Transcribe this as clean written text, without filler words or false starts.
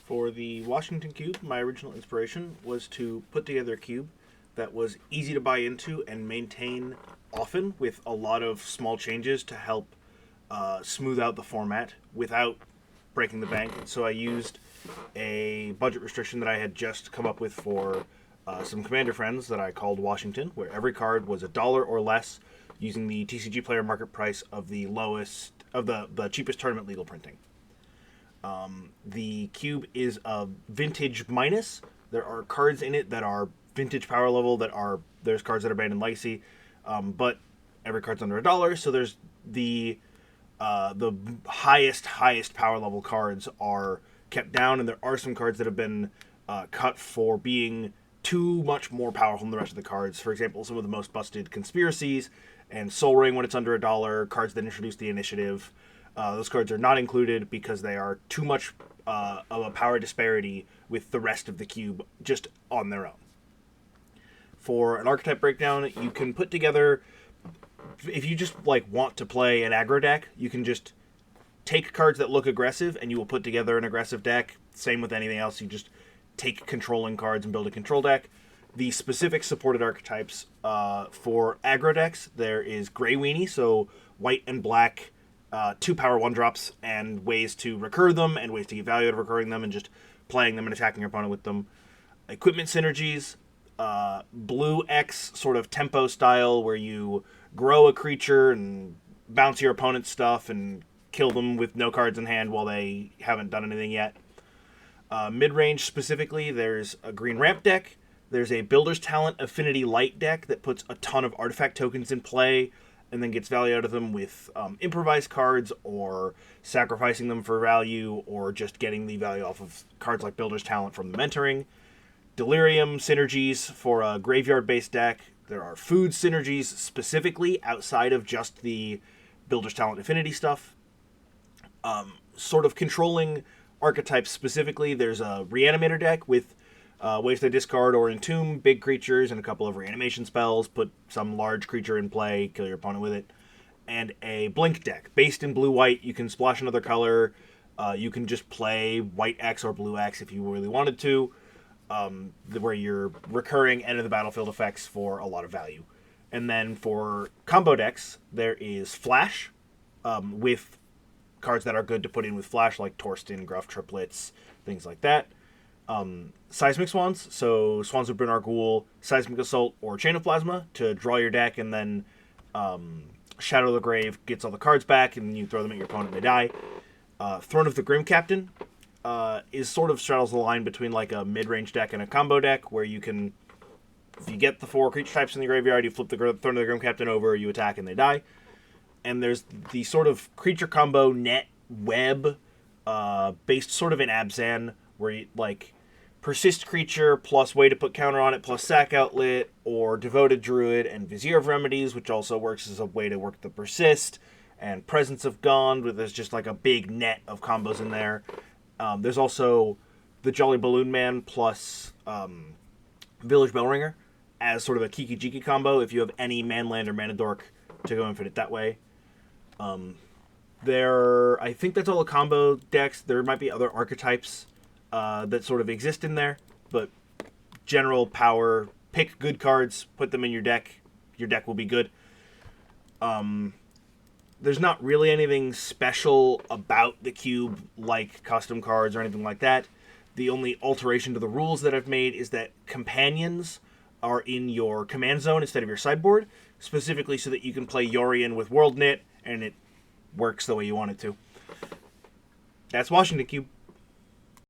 For the Washington Cube, my original inspiration was to put together a cube that was easy to buy into and maintain often with a lot of small changes to help smooth out the format without breaking the bank. And so I used a budget restriction that I had just come up with for some Commander friends that I called Washington, where every card was $1 or less using the TCG player market price of the lowest of the cheapest tournament legal printing. The cube is a vintage minus. There are cards in it that are vintage power level. There's cards that are banned in Legacy, but every card's under $1. So there's the highest power level cards are kept down, and there are some cards that have been cut for being too much more powerful than the rest of the cards. For example, some of the most busted Conspiracies and Soul Ring when it's under $1. Cards that introduce the initiative. Those cards are not included because they are too much of a power disparity with the rest of the cube just on their own. For an archetype breakdown, you can put together, if you just want to play an aggro deck, you can just take cards that look aggressive and you will put together an aggressive deck. Same with anything else, you just take controlling cards and build a control deck. The specific supported archetypes for aggro decks, there is Grey Weenie, so white and black, 2 power 1-drops, and ways to recur them, and ways to get value out of recurring them, and just playing them and attacking your opponent with them. Equipment synergies, blue X sort of tempo style, where you grow a creature and bounce your opponent's stuff and kill them with no cards in hand while they haven't done anything yet. Mid-range specifically, there's a green ramp deck. There's a Builder's Talent Affinity Light deck that puts a ton of artifact tokens in play and then gets value out of them with improvised cards or sacrificing them for value or just getting the value off of cards like Builder's Talent from the mentoring. Delirium synergies for a graveyard-based deck. There are food synergies specifically outside of just the Builder's Talent Affinity stuff. Sort of controlling archetypes specifically, there's a Reanimator deck with ways to discard or entomb big creatures and a couple of reanimation spells, put some large creature in play, kill your opponent with it. And a Blink deck. Based in blue-white, you can splash another color. You can just play white X or blue X if you really wanted to, where you're recurring end of the battlefield effects for a lot of value. And then for combo decks, there is Flash, with cards that are good to put in with Flash, like Torsten, Gruff Triplets, things like that. Seismic Swans, so Swans of Brynnar Ghoul, Seismic Assault, or Chain of Plasma to draw your deck, and then Shadow of the Grave gets all the cards back, and you throw them at your opponent and they die. Throne of the Grim Captain is sort of straddles the line between like a mid-range deck and a combo deck, where you can, if you get the 4 creature types in the graveyard, you flip the Throne of the Grim Captain over, you attack, and they die. And there's the sort of creature combo net web based sort of in Abzan, where you, Persist Creature plus way to put counter on it plus Sack Outlet, or Devoted Druid and Vizier of Remedies, which also works as a way to work the Persist, and Presence of Gond, where there's just a big net of combos in there. There's also the Jolly Balloon Man plus Village Bellringer as sort of a Kiki Jiki combo if you have any Manland or Mana Dork to go infinite that way. I think that's all the combo decks. There might be other archetypes that sort of exist in there, but general power, pick good cards, put them in your deck will be good. There's not really anything special about the cube like custom cards or anything like that. The only alteration to the rules that I've made is that companions are in your command zone instead of your sideboard, specifically so that you can play Yorion with World Knit and it works the way you want it to. That's Washington Cube.